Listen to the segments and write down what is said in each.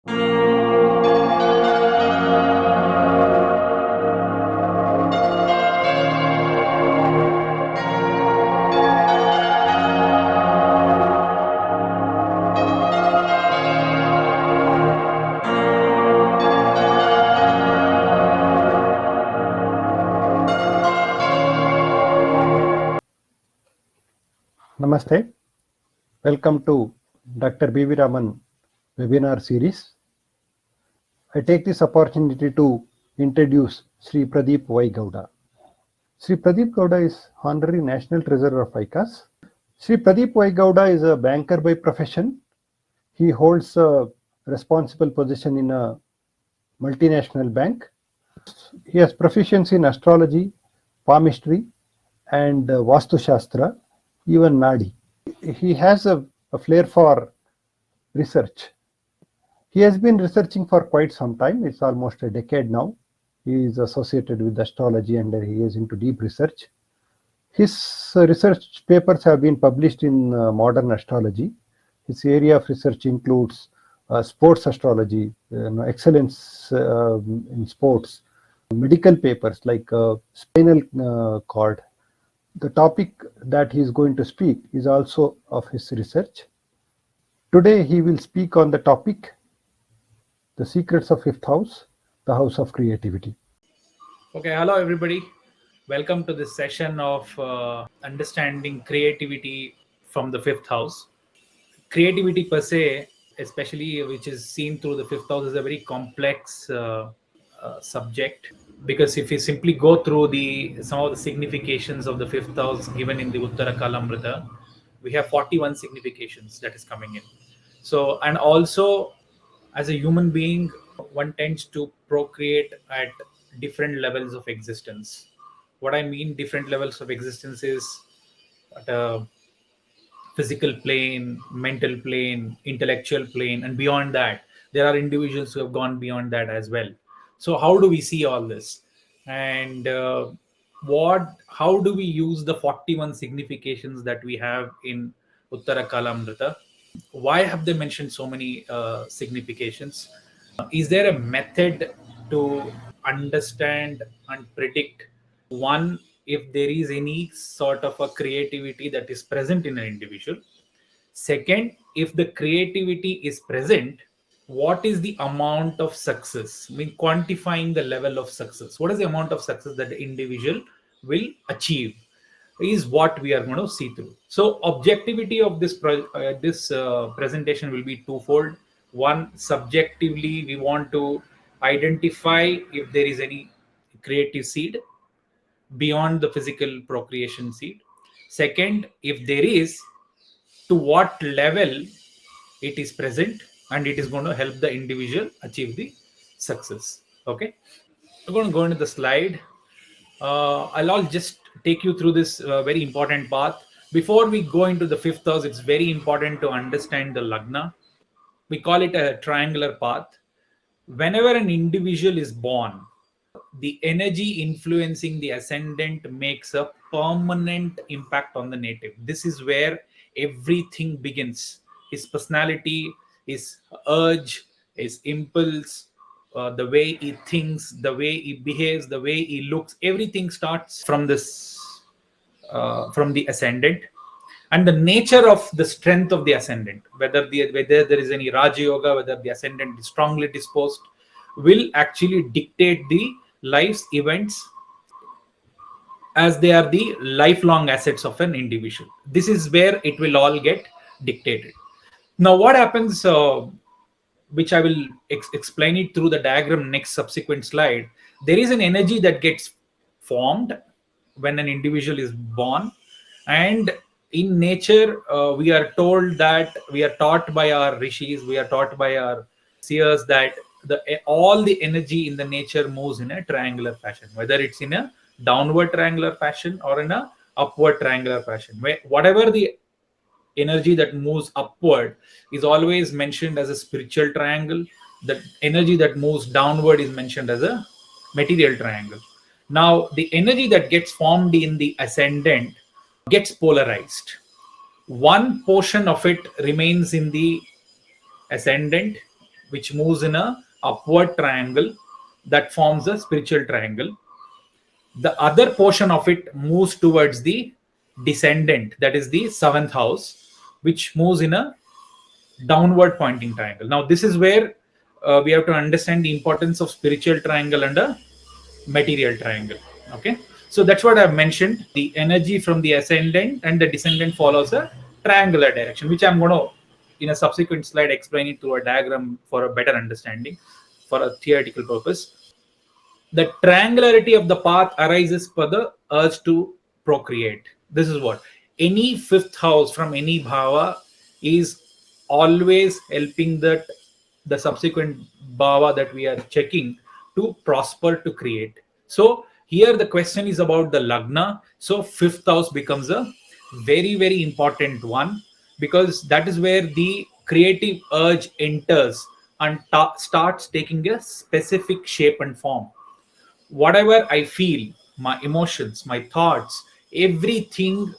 Namaste. Welcome to Dr. B.V. Raman webinar series. I take this opportunity to introduce Shri Pradeep Gowda. Shri Pradeep Gowda is Honorary National Treasurer of ICAS. Shri Pradeep Gowda is a banker by profession. He holds a responsible position in a multinational bank. He has proficiency in astrology, palmistry, and Vastu Shastra, even Nadi. He has a flair for research. He has been researching for quite some time. It's almost a decade now. He is associated with astrology and he is into deep research. His research papers have been published in modern astrology. His area of research includes sports astrology, excellence in sports, medical papers like spinal cord. The topic that he is going to speak is also of his research. Today he will speak on the topic, the secrets of fifth house, the house of creativity. Okay, hello everybody. Welcome to this session of understanding creativity from the fifth house. Creativity per se, especially which is seen through the fifth house, is a very complex subject, because if you simply go through some of the significations of the fifth house given in the Uttara Kalamrita, we have 41 significations that is coming in. So, and also as a human being, one tends to procreate at different levels of existence. What I mean different levels of existence is at a physical plane, mental plane, intellectual plane, and beyond that. There are individuals who have gone beyond that as well. So how do we see all this? And how do we use the 41 significations that we have in Uttara Kalamrita? Why have they mentioned so many significations? Is there a method to understand and predict, one, if there is any sort of a creativity that is present in an individual? Second, if the creativity is present, what is the amount of success? I mean, quantifying the level of success. What is the amount of success that the individual will achieve is what we are going to see through. So objectivity of this presentation will be twofold. One, subjectively, we want to identify if there is any creative seed beyond the physical procreation seed. Second, if there is, to what level it is present, and it is going to help the individual achieve the success. Okay, we're going to go into the slide. I'll just take you through this very important path. Before we go into the fifth house, it's very important to understand the Lagna. We call it a triangular path. Whenever an individual is born, the energy influencing the ascendant makes a permanent impact on the native. This is where everything begins. His personality, his urge, his impulse, the way he thinks, the way he behaves, the way he looks, everything starts from the ascendant. And the nature of the strength of the ascendant, whether there is any Raja Yoga, whether the ascendant is strongly disposed, will actually dictate the life's events, as they are the lifelong assets of an individual. This is where it will all get dictated. Now, what happens, which I will explain it through the diagram next subsequent slide. There is an energy that gets formed when an individual is born, and in nature, we are told that we are taught by our rishis, we are taught by our seers that all the energy in the nature moves in a triangular fashion, whether it's in a downward triangular fashion or in a upward triangular fashion. Whatever the energy that moves upward is always mentioned as a spiritual triangle. The energy that moves downward is mentioned as a material triangle. Now, the energy that gets formed in the ascendant gets polarized. One portion of it remains in the ascendant, which moves in a upward triangle that forms a spiritual triangle. The other portion of it moves towards the descendant, that is the seventh house, which moves in a downward pointing triangle. Now this is where we have to understand the importance of spiritual triangle and a material triangle. Okay, so that's what I've mentioned. The energy from the ascendant and the descendant follows a triangular direction, which I'm going to in a subsequent slide explain it through a diagram for a better understanding for a theoretical purpose. The triangularity of the path arises for the urge to procreate. This is what any fifth house from any bhava is always helping that the subsequent bhava that we are checking to prosper, to create. So here the question is about the lagna. So fifth house becomes a very, very important one, because that is where the creative urge enters and starts taking a specific shape and form. Whatever I feel, my emotions, my thoughts, everything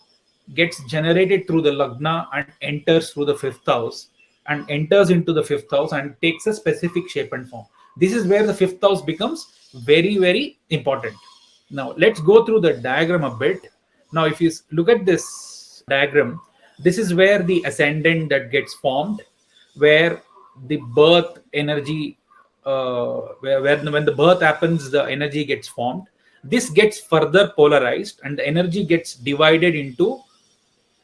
gets generated through the lagna and enters through the fifth house, and enters into the fifth house and takes a specific shape and form. This is where the fifth house becomes very, very important. Now let's go through the diagram a bit. Now if you look at this diagram, this is where the ascendant that gets formed, where the birth energy, where when the birth happens, the energy gets formed. This gets further polarized and the energy gets divided into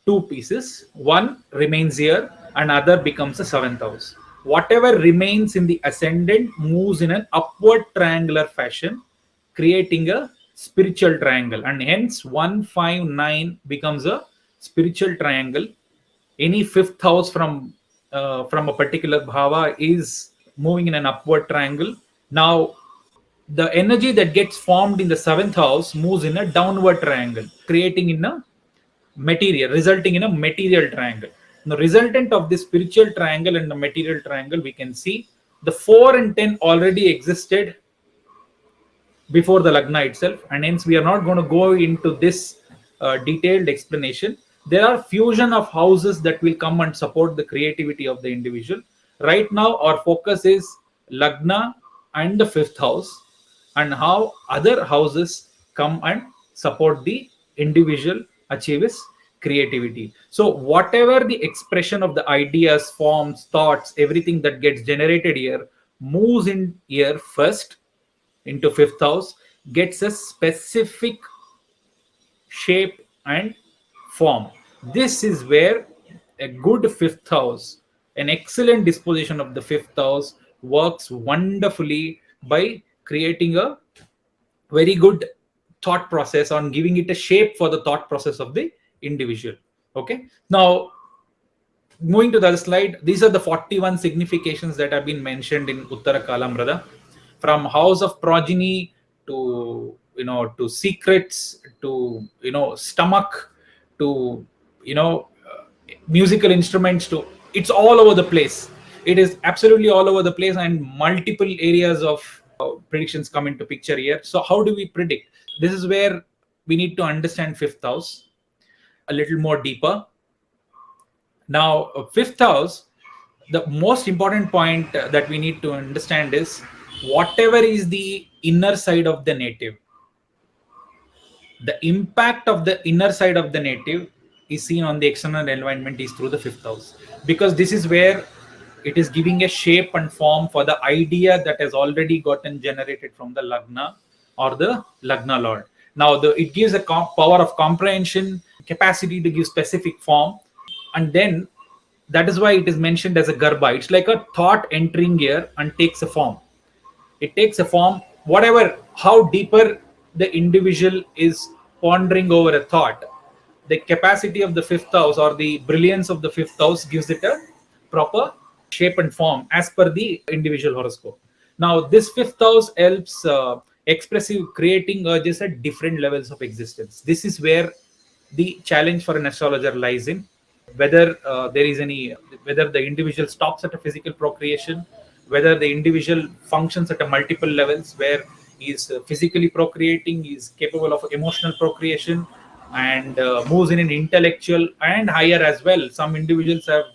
two pieces. One remains here and other becomes a seventh house. Whatever remains in the ascendant moves in an upward triangular fashion, creating a spiritual triangle, and hence 159 becomes a spiritual triangle. Any fifth house from a particular bhava is moving in an upward triangle. Now the energy that gets formed in the seventh house moves in a downward triangle, creating in a material, resulting in a material triangle. The resultant of this spiritual triangle and the material triangle, we can see the 4 and 10 already existed before the lagna itself, and hence we are not going to go into this detailed explanation. There are fusion of houses that will come and support the creativity of the individual. Right now our focus is lagna and the fifth house, and how other houses come and support the individual achieve his creativity. So whatever the expression of the ideas, forms, thoughts, everything that gets generated here moves in here first into fifth house, gets a specific shape and form. This is where a good fifth house, an excellent disposition of the fifth house, works wonderfully by creating a very good thought process on giving it a shape for the thought process of the individual. Okay, now moving to the other slide, these are the 41 significations that have been mentioned in Uttara Kalamrada, from house of progeny to to secrets, to stomach, to musical instruments, to it's all over the place. It is absolutely all over the place, and multiple areas of predictions come into picture here. So how do we predict? This is where we need to understand fifth house a little more deeper. Now fifth house, the most important point that we need to understand is whatever is the inner side of the native, the impact of the inner side of the native is seen on the external environment is through the fifth house, because this is where it is giving a shape and form for the idea that has already gotten generated from the lagna or the lagna lord. Now it gives a power of comprehension, capacity to give specific form, and then that is why it is mentioned as a garbha. It's like a thought entering here and takes a form. It takes a form, whatever, how deeper the individual is pondering over a thought, the capacity of the fifth house or the brilliance of the fifth house gives it a proper shape and form as per the individual horoscope. Now this fifth house helps expressive creating urges at different levels of existence. This is where the challenge for an astrologer lies in, whether there is any, whether the individual stops at a physical procreation, whether the individual functions at a multiple levels, where he is physically procreating, he is capable of emotional procreation, and moves in an intellectual and higher as well. Some individuals have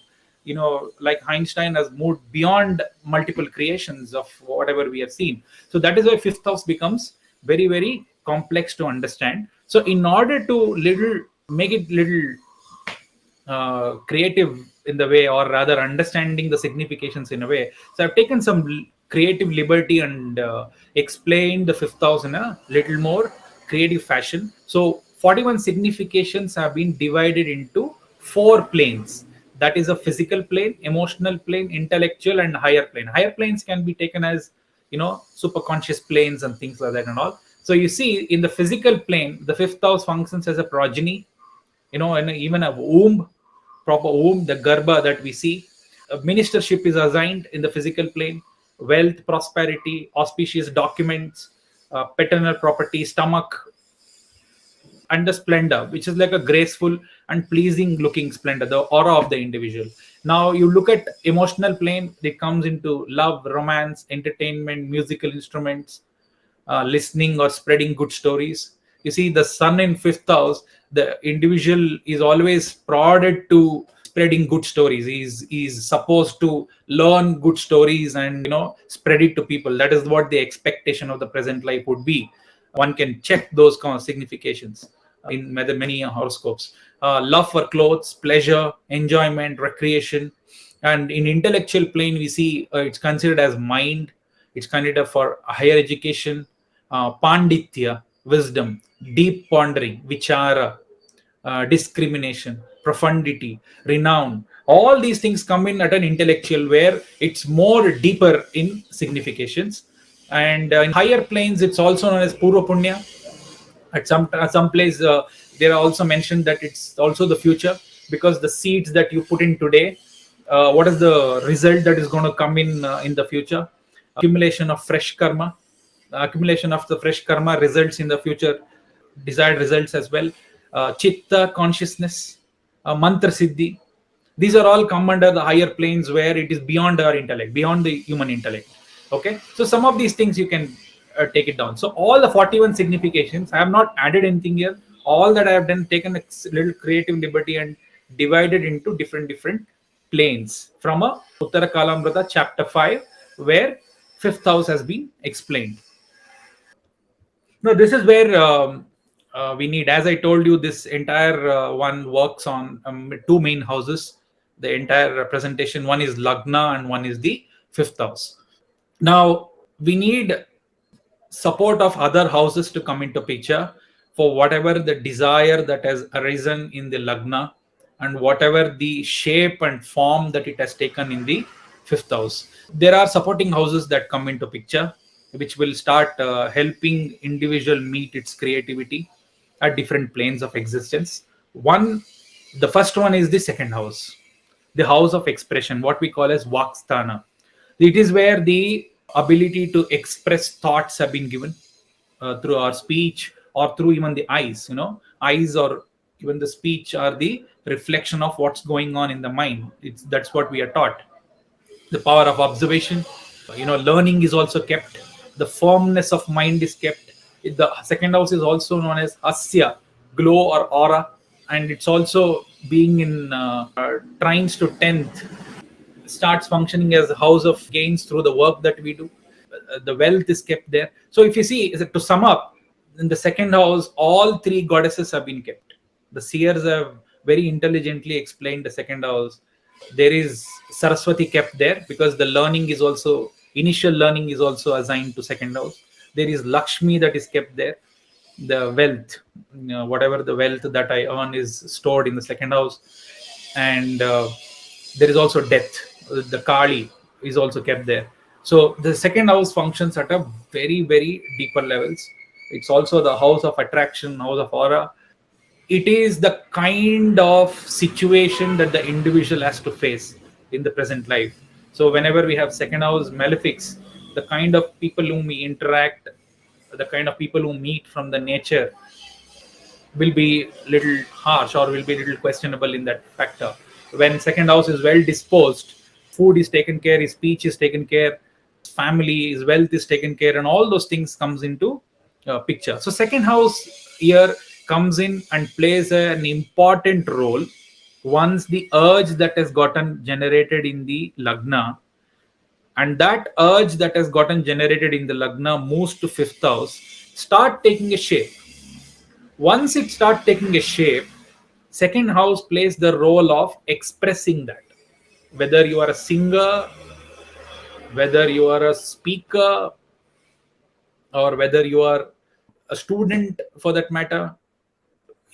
like Einstein has moved beyond multiple creations of whatever we have seen. So that is why fifth house becomes very, very complex to understand. So in order to little make it little creative in the way, or rather understanding the significations in a way, so I've taken some creative liberty and explained the fifth house in a little more creative fashion. So 41 significations have been divided into four planes. That is a physical plane, emotional plane, intellectual, and higher plane. Higher planes can be taken as superconscious planes and things like that and all. So you see, in the physical plane, the fifth house functions as a progeny, and even a womb, proper womb, the Garbha that we see. A ministership is assigned in the physical plane, wealth, prosperity, auspicious documents, paternal property, stomach, and the splendor, which is like a graceful and pleasing looking splendor, the aura of the individual. Now you look at emotional plane, it comes into love, romance, entertainment, musical instruments, listening or spreading good stories. You see, the sun in fifth house, the individual is always prodded to spreading good stories. He's supposed to learn good stories and spread it to people. That is what the expectation of the present life would be. One can check those kind of significations in many horoscopes. Love for clothes, pleasure, enjoyment, recreation. And in intellectual plane, we see it's considered as mind. It's considered for higher education, panditya, wisdom, deep pondering, vichara, discrimination, profundity, renown. All these things come in at an intellectual, where it's more deeper in significations. And in higher planes, it's also known as purva punya. At some place, they are also mentioned that it's also the future, because the seeds that you put in today, what is the result that is going to come in the future? Accumulation of fresh karma. Accumulation of the fresh karma results in the future desired results as well. Chitta, consciousness, mantra siddhi. These are all come under the higher planes, where it is beyond our intellect, beyond the human intellect. Okay, so some of these things you can take it down. So all the 41 significations, I have not added anything here. All that I have done, taken a little creative liberty and divided into different planes from a Uttara Kalamrita chapter 5, where fifth house has been explained. No, this is where we need, as I told you, this entire one works on two main houses. The entire presentation, one is Lagna and one is the fifth house. Now we need support of other houses to come into picture for whatever the desire that has arisen in the Lagna, and whatever the shape and form that it has taken in the fifth house. There are supporting houses that come into picture, which will start helping individual meet its creativity at different planes of existence. The first one is the second house, the house of expression, what we call as Vaksthana. It is where the ability to express thoughts have been given through our speech, or through even the eyes. Eyes or even the speech are the reflection of what's going on in the mind. That's what we are taught. The power of observation, learning is also kept. The firmness of mind is kept. The second house is also known as Asya, glow or aura, and it's also being in trines to 10th, starts functioning as a house of gains through the work that we do. The wealth is kept there. So if you see, to sum up, in the second house, all three goddesses have been kept. The seers have very intelligently explained the second house. There is Saraswati kept there, because the learning is also, initial learning is also assigned to second house. There is Lakshmi that is kept there. The wealth, whatever the wealth that I earn is stored in the second house. And there is also death. The Kali is also kept there. So the second house functions at a very, very deeper levels. It's also the house of attraction, house of aura. It is the kind of situation that the individual has to face in the present life. So whenever we have second house malefics, the kind of people whom we interact, the kind of people who meet from the nature, will be little harsh, or will be little questionable in that factor. When second house is well disposed, food is taken care, his speech is taken care, his family, his wealth is taken care, and all those things comes into picture. So second house here comes in and plays an important role once the urge that has gotten generated in the lagna, and that urge that has gotten generated in the lagna moves to fifth house, start taking a shape. Once it start taking a shape, second house plays the role of expressing that. Whether you are a singer, whether you are a speaker, or whether you are a student for that matter,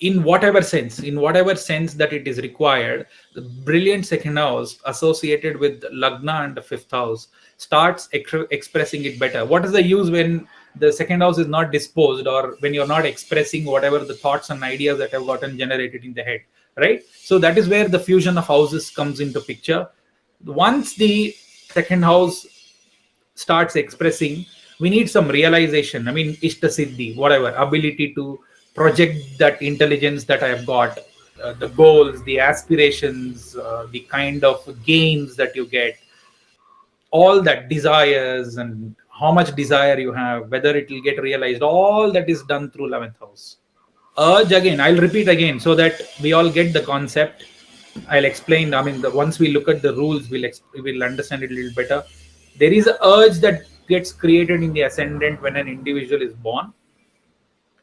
in whatever sense that it is required, the brilliant second house associated with lagna and the fifth house starts expressing it better. What is the use when the second house is not disposed, or when you're not expressing whatever the thoughts and ideas that have gotten generated in the head, right? So that is where the fusion of houses comes into picture. Once the second house starts expressing, we need some realization. I mean, ishta siddhi, whatever ability to project that intelligence that I have got, the goals, the aspirations, the kind of gains that you get, all that desires and how much desire you have, whether it will get realized, all that is done through 11th house. Urge, again, I'll repeat again so that we all get the concept. I'll explain. I mean, once we look at the rules, we'll understand it a little better. There is an urge that gets created in the ascendant when an individual is born.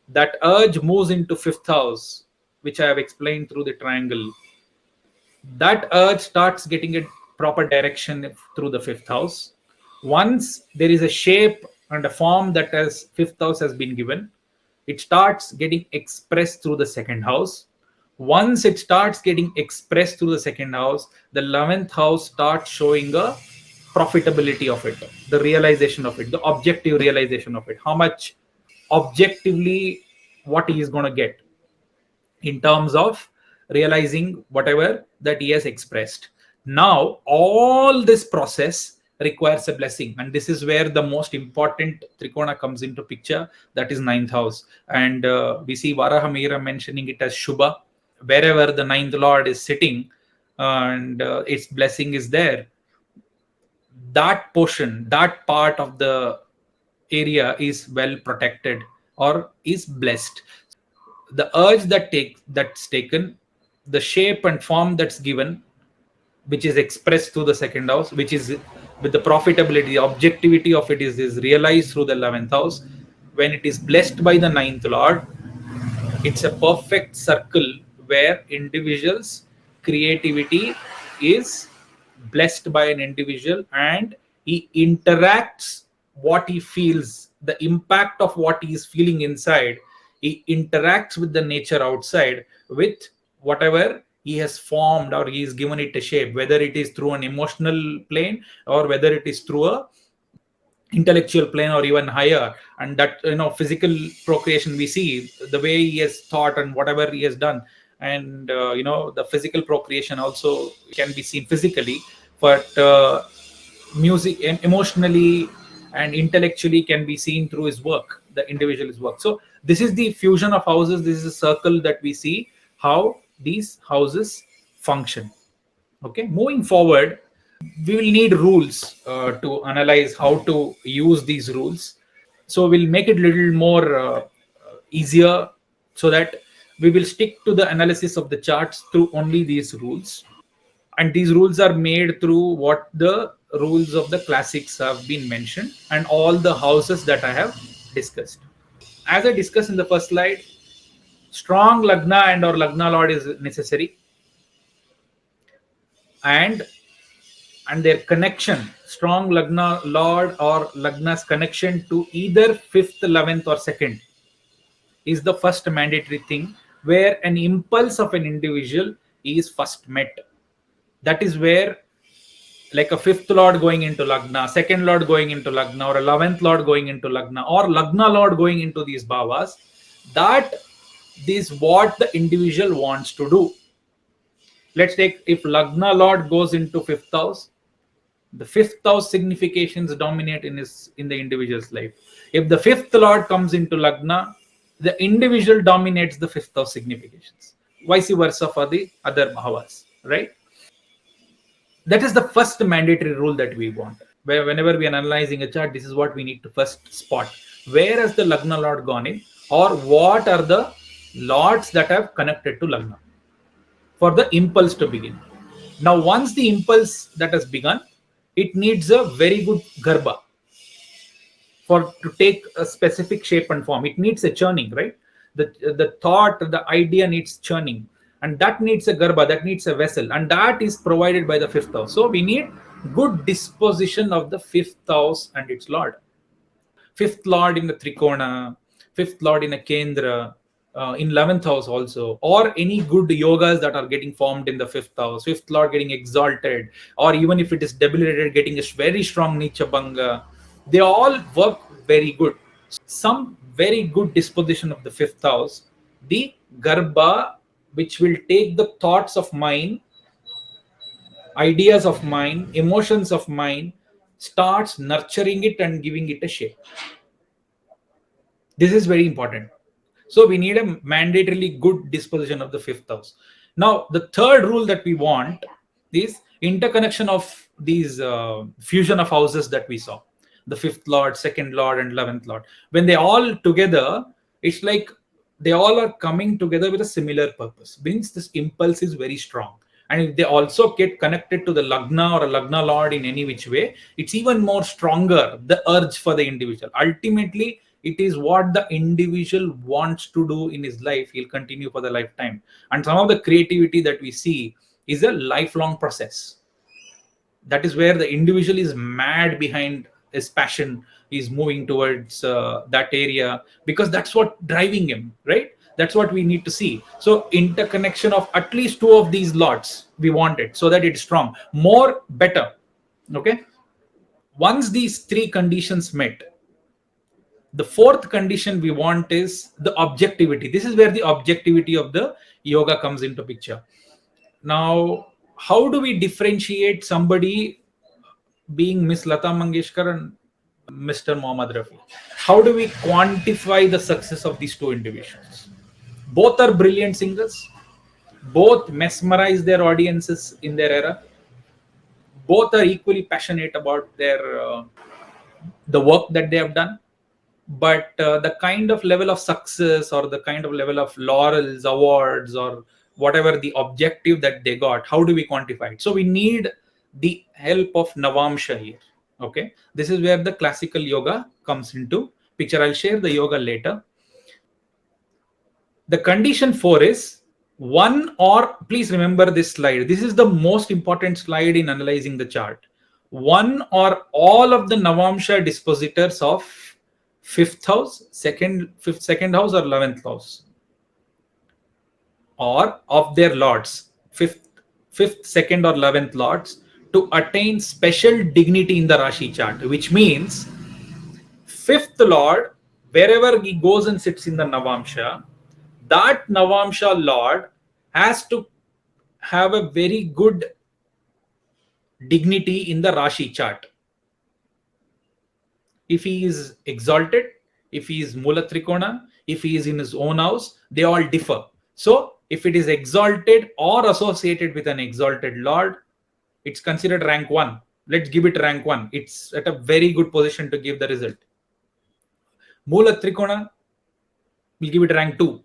That urge moves into fifth house, which I have explained through the triangle. That urge starts getting a proper direction through the fifth house. Once there is a shape and a form that has fifth house has been given, it starts getting expressed through the second house. Once it starts getting expressed through the second house, the 11th house starts showing a profitability of it, the realization of it, the objective realization of it, how much objectively what he is going to get in terms of realizing whatever that he has expressed. Now, all this process requires a blessing, and this is where the most important trikona comes into picture, that is ninth house. And we see Varahamira mentioning it as Shubha, wherever the ninth lord is sitting, and its blessing is there. That portion, that part of the area is well protected or is blessed. The urge that's taken, the shape and form that's given, which is expressed through the second house, which is with the profitability, the objectivity of it is realized through the 11th house. When it is blessed by the ninth lord, it's a perfect circle where individuals creativity is blessed by an individual, and he interacts what he feels, the impact of what he is feeling inside. He interacts with the nature outside with whatever he has formed, or he is given it a shape, whether it is through an emotional plane or whether it is through a intellectual plane or even higher. And that, physical procreation, we see the way he has thought and whatever he has done. And the physical procreation also can be seen physically, but music and emotionally and intellectually can be seen through his work, the individual's work. So this is the fusion of houses. This is a circle that we see how these houses function. Okay, moving forward, we will need rules to analyze how to use these rules. So we'll make it a little more easier, so that we will stick to the analysis of the charts through only these rules. And these rules are made through what the rules of the classics have been mentioned, and all the houses that I have discussed. As I discussed in the first slide, strong lagna and or lagna lord is necessary, and their connection, strong lagna lord or lagna's connection to either fifth, 11th or second, is the first mandatory thing, where an impulse of an individual is first met. That is where, like a fifth lord going into lagna, second lord going into lagna, or 11th lord going into lagna, or lagna lord going into these bhavas, that is what the individual wants to do. Let's take, if lagna lord goes into fifth house, the fifth house significations dominate in the individual's life. If the fifth lord comes into lagna, the individual dominates the fifth house significations, vice versa for the other bhavas, right? That is the first mandatory rule that we want. Where whenever we are analyzing a chart, this is what we need to first spot: where has the lagna lord gone in, or what are the lords that have connected to lagna. for the impulse to begin. Now, once the impulse that has begun, it needs a very good Garbha for to take a specific shape and form. It needs a churning, right? The thought, the idea needs churning, and that needs a Garbha, that needs a vessel, and that is provided by the fifth house. So we need good disposition of the fifth house and its lord. Fifth lord in the trikona, fifth lord in a kendra, in 11th house also, or any good yogas that are getting formed in the fifth house, fifth lord getting exalted, or even if it is debilitated, getting a very strong nicha banga, they all work very good. Some very good disposition of the fifth house, the Garbha, which will take the thoughts of mine, ideas of mine, emotions of mine, starts nurturing it and giving it a shape. This is very important. So we need a mandatorily good disposition of the fifth house. Now, the third rule that we want is interconnection of these fusion of houses that we saw. The fifth lord, second lord, and 11th lord. When they all together, it's like they all are coming together with a similar purpose. Means this impulse is very strong. And if they also get connected to the Lagna or a Lagna Lord in any which way, it's even more stronger, the urge for the individual. Ultimately, it is what the individual wants to do in his life. He'll continue for the lifetime. And some of the creativity that we see is a lifelong process. That is where the individual is mad behind his passion. He's moving towards that area because that's what driving him, right? That's what we need to see. So interconnection of at least two of these lots, we want it so that it's strong. More, better. Okay. Once these three conditions met, the fourth condition we want is the objectivity. This is where the objectivity of the yoga comes into picture. Now, how do we differentiate somebody being Miss Lata Mangeshkar and Mr. Mohammad Rafi? How do we quantify the success of these two individuals? Both are brilliant singers. Both mesmerize their audiences in their era. Both are equally passionate about their the work that they have done. But the kind of level of success or the kind of level of laurels, awards, or whatever the objective that they got, how do we quantify it? So we need the help of Navamsha here. Okay, this is where the classical yoga comes into picture. I'll share the yoga later. The condition 4 is one, or please remember this slide. This is the most important slide in analyzing the chart. One or all of the Navamsha dispositors of fifth house, second house, or 11th house, or of their lords, fifth, second, or 11th lords, to attain special dignity in the Rashi chart, which means fifth lord, wherever he goes and sits in the Navamsha, that Navamsha lord has to have a very good dignity in the Rashi chart. If he is exalted, if he is Mula Trikona, if he is in his own house, they all differ. So if it is exalted or associated with an exalted lord, it's considered rank 1. Let's give it rank 1. It's at a very good position to give the result. Mula Trikona, we'll give it rank 2.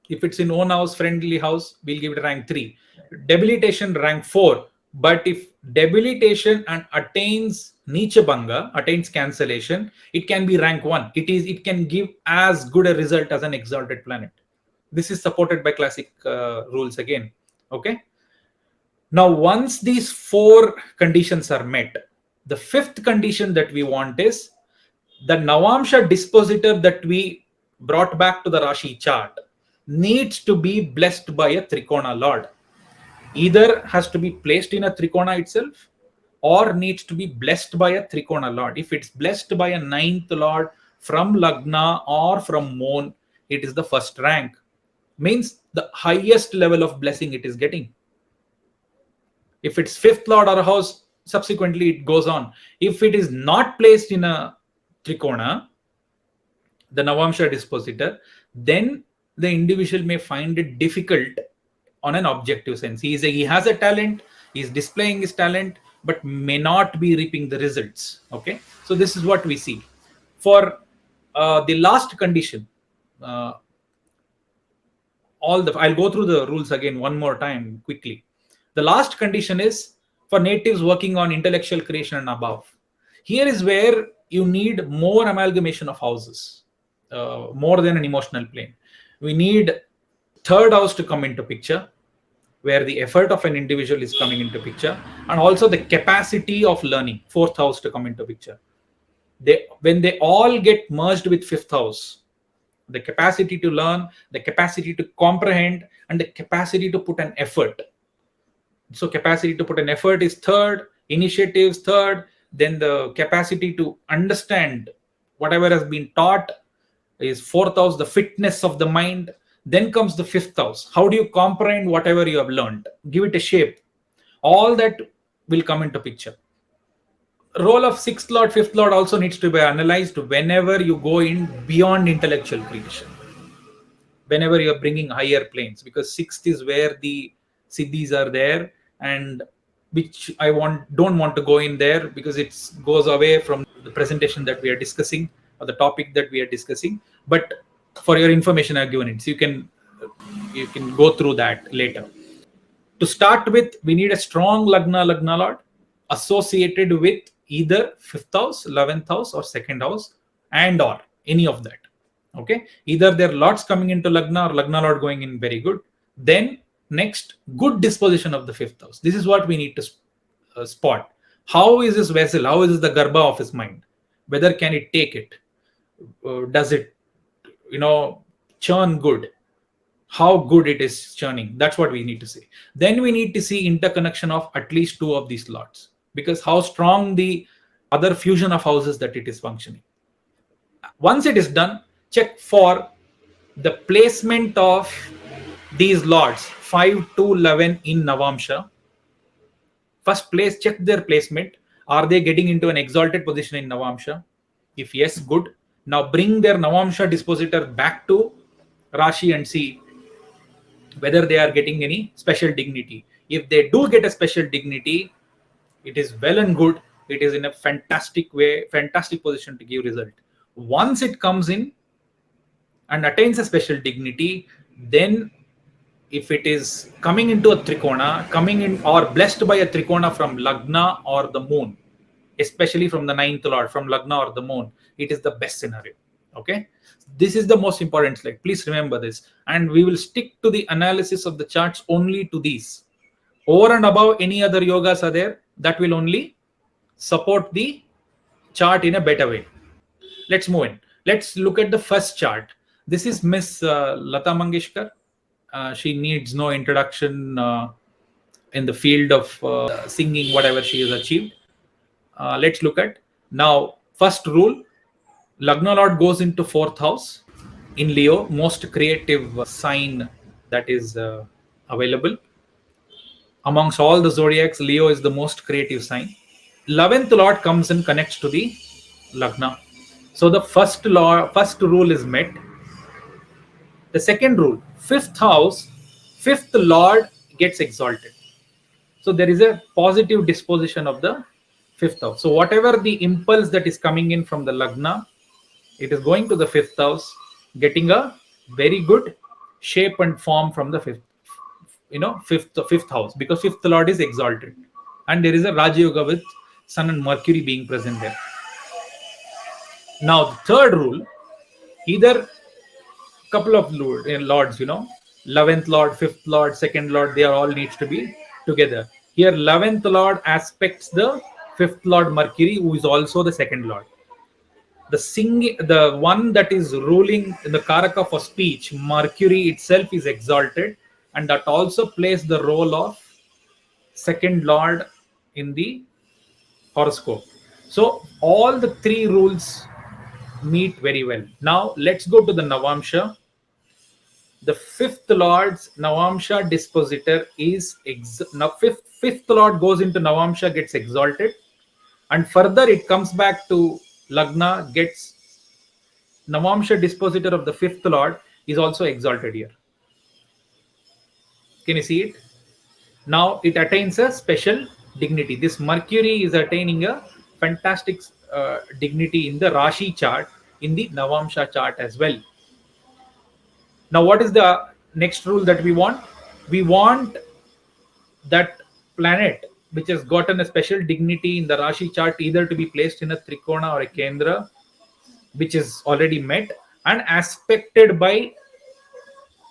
If it's in own house, friendly house, we'll give it rank 3. Debilitation, rank 4. But if debilitation and attains Nicha Banga, attains cancellation, it can be rank 1. It can give as good a result as an exalted planet. This is supported by classic rules again. Okay. Now, once these 4 conditions are met, the 5th condition that we want is the Navamsha dispositor that we brought back to the Rashi chart needs to be blessed by a Trikona Lord. Either has to be placed in a Trikona itself or needs to be blessed by a Trikona Lord. If it's blessed by a 9th Lord from Lagna or from Mon, it is the first rank. Means the highest level of blessing it is getting. If it's 5th Lord or a house, subsequently it goes on. If it is not placed in a Trikona, the Navamsha dispositor, then the individual may find it difficult on an objective sense. He has a talent, he's displaying his talent, but may not be reaping the results. Okay, so this is what we see. For the last condition, I'll go through the rules again one more time quickly. The last condition is for natives working on intellectual creation and above. Here is where you need more amalgamation of houses, more than an emotional plane. We need third house to come into picture, where the effort of an individual is coming into picture, and also the capacity of learning, fourth house, to come into picture. When they all get merged with fifth house, the capacity to learn, the capacity to comprehend, and the capacity to put an effort. So capacity to put an effort is third, initiatives third, then the capacity to understand whatever has been taught is fourth house, the fitness of the mind. Then comes the fifth house. How do you comprehend whatever you have learned? Give it a shape. All that will come into picture. Role of sixth lord, fifth lord also needs to be analyzed whenever you go in beyond intellectual creation, whenever you're bringing higher planes, because sixth is where the siddhis are there, and which don't want to go in there because it goes away from the presentation that we are discussing or the topic that we are discussing. But for your information, I've given it, so you can go through that later. To start with, we need a strong lagna lord associated with either fifth house, 11th house, or second house, and or any of that. Okay, either their lords coming into lagna or lagna lord going in very good. Then next, good disposition of the fifth house. This is what we need to spot. How is this vessel? How is the garbha of his mind? Whether can it take it? Does it, churn good? How good it is churning? That's what we need to see. Then we need to see interconnection of at least two of these lords, because how strong the other fusion of houses that it is functioning. Once it is done, check for the placement of these lords 5 to 11 in Navamsha. First place, check their placement. Are they getting into an exalted position in Navamsha? If yes, good. Now bring their Navamsha dispositor back to Rashi and see whether they are getting any special dignity. If they do get a special dignity, it is well and good. It is in a fantastic position to give result. Once it comes in and attains a special dignity, then if it is coming into a trikona, coming in or blessed by a trikona from lagna or the moon, especially from the ninth lord, from lagna or the moon, it is the best scenario. Okay, this is the most important slide. Please remember this, and we will stick to the analysis of the charts only to these. Over and above any other yogas are there, that will only support the chart in a better way. Let's move in. Let's look at the first chart. This is Miss Lata Mangeshkar. She needs no introduction in the field of singing, whatever she has achieved. Let's look at now. First rule, Lagna Lord goes into fourth house in Leo, most creative sign that is available. Amongst all the zodiacs, Leo is the most creative sign. 11th Lord comes and connects to the Lagna. So the first rule is met. The second rule, fifth house, fifth Lord gets exalted. So there is a positive disposition of the fifth house. So whatever the impulse that is coming in from the Lagna, it is going to the fifth house, getting a very good shape and form from the fifth house, because fifth lord is exalted, and there is a Raja Yoga with Sun and Mercury being present there. Now the third rule, either couple of lords, 11th lord, fifth lord, second lord, they are all needs to be together. Here 11th lord aspects the fifth lord Mercury, who is also the second lord. The one that is ruling in the Karaka for speech, Mercury itself, is exalted, and that also plays the role of second lord in the horoscope. So all the three rules meet very well. Now let's go to the Navamsha. The fifth lord's Navamsha dispositor is now fifth lord goes into Navamsha, gets exalted, and further it comes back to Lagna, gets Navamsha dispositor of the fifth lord is also exalted here. Can you see it? Now it attains a special dignity. This Mercury is attaining a fantastic dignity in the Rashi chart, in the Navamsha chart as well. Now what is the next rule that we want that planet which has gotten a special dignity in the Rashi chart either to be placed in a Trikona or a Kendra, which is already met, and aspected by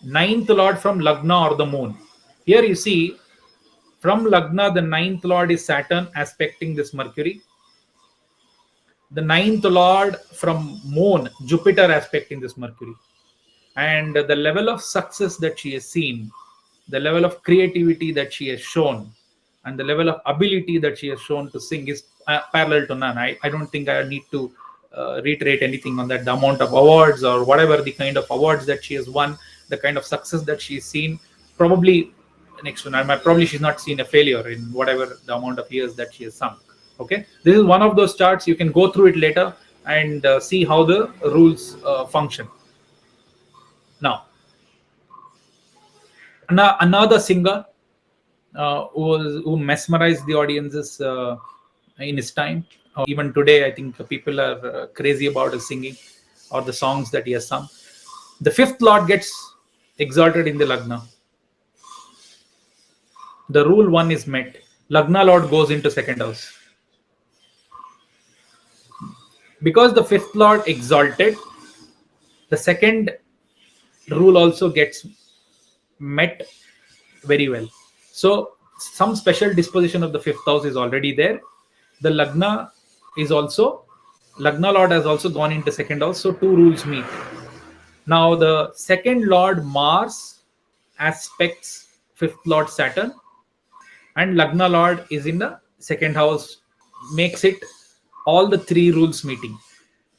ninth lord from Lagna or the moon. Here you see from Lagna, the ninth lord is Saturn aspecting this Mercury. The ninth lord from moon, Jupiter aspecting this Mercury. And the level of success that she has seen, the level of creativity that she has shown, and the level of ability that she has shown to sing is parallel to none. I don't think I need to reiterate anything on that. The amount of awards or whatever the kind of awards that she has won, the kind of success that she's seen, probably next to none. Probably she's not seen a failure in whatever the amount of years that she has sung. Okay, this is one of those charts. You can go through it later and see how the rules function. Now, another singer who mesmerized the audiences in his time. Even today, I think people are crazy about his singing or the songs that he has sung. The fifth lord gets exalted in the Lagna. The rule one is met. Lagna lord goes into second house. Because the fifth lord exalted, the second rule also gets met very well. So some special disposition of the fifth house is already there. The Lagna Lord has also gone into second house. So two rules meet. Now the second Lord Mars aspects fifth Lord Saturn, and Lagna Lord is in the second house, makes it all the three rules meeting.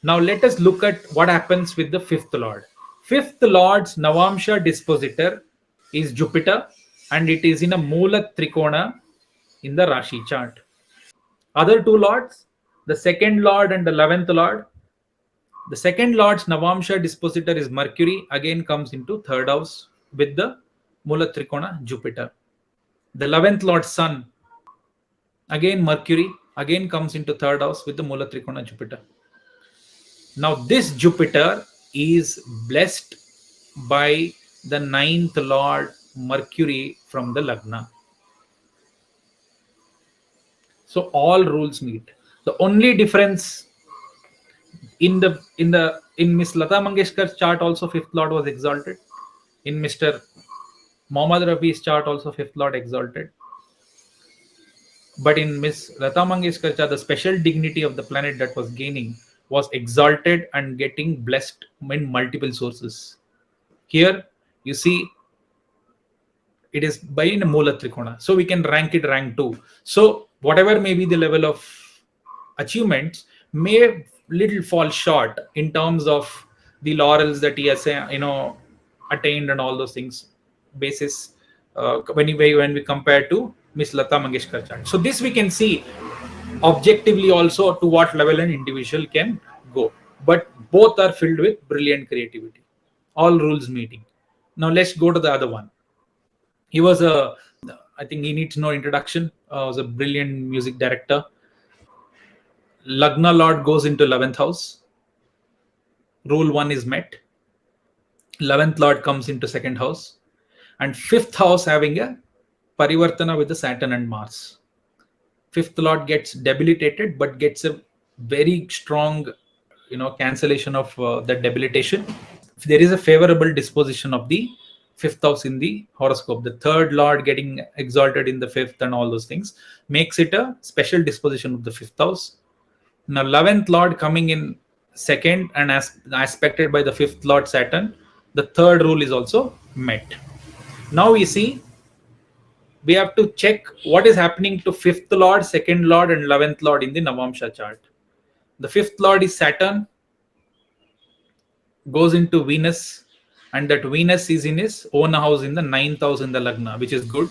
Now let us look at what happens with the fifth Lord. Fifth Lord's Navamsha dispositor is Jupiter, and it is in a Mula Trikona in the Rashi chart. Other two lords, the second lord and the 11th lord. The second lord's Navamsha dispositor is Mercury, again comes into third house with the Mula Trikona Jupiter. The 11th lord's sun, again Mercury, again comes into third house with the Mula Trikona Jupiter. Now this Jupiter is blessed by the ninth lord Mercury from the Lagna. So all rules meet. The only difference in Miss Lata Mangeshkar's chart also fifth lord was exalted. In Mr. Mohammad Rafi's chart also fifth lord exalted. But in Miss Lata Mangeshkar's chart, the special dignity of the planet that was gaining was exalted and getting blessed in multiple sources. Here you see it is by in a Mula Trikona. So we can rank 2. So whatever may be the level of achievements may little fall short in terms of the laurels that he has attained and all those things basis when we compare to Miss Lata Mangeshkar chart. So this we can see objectively also to what level an individual can go. But both are filled with brilliant creativity. All rules meeting. Now let's go to the other one. He was I think he needs no introduction. Was a brilliant music director. Lagna Lord goes into 11th house. Rule 1 is met. 11th Lord comes into second house. And 5th house having a Parivartana with the Saturn and Mars. 5th Lord gets debilitated but gets a very strong cancellation of that debilitation. If there is a favorable disposition of the 5th house in the horoscope, the 3rd Lord getting exalted in the 5th and all those things makes it a special disposition of the 5th house. Now 11th Lord coming in second and aspected by the 5th Lord Saturn, the third rule is also met. Now we see we have to check what is happening to 5th Lord, 2nd Lord and 11th Lord in the Navamsha chart. The 5th Lord is Saturn, goes into Venus, and that Venus is in his own house in the 9th house in the Lagna, which is good.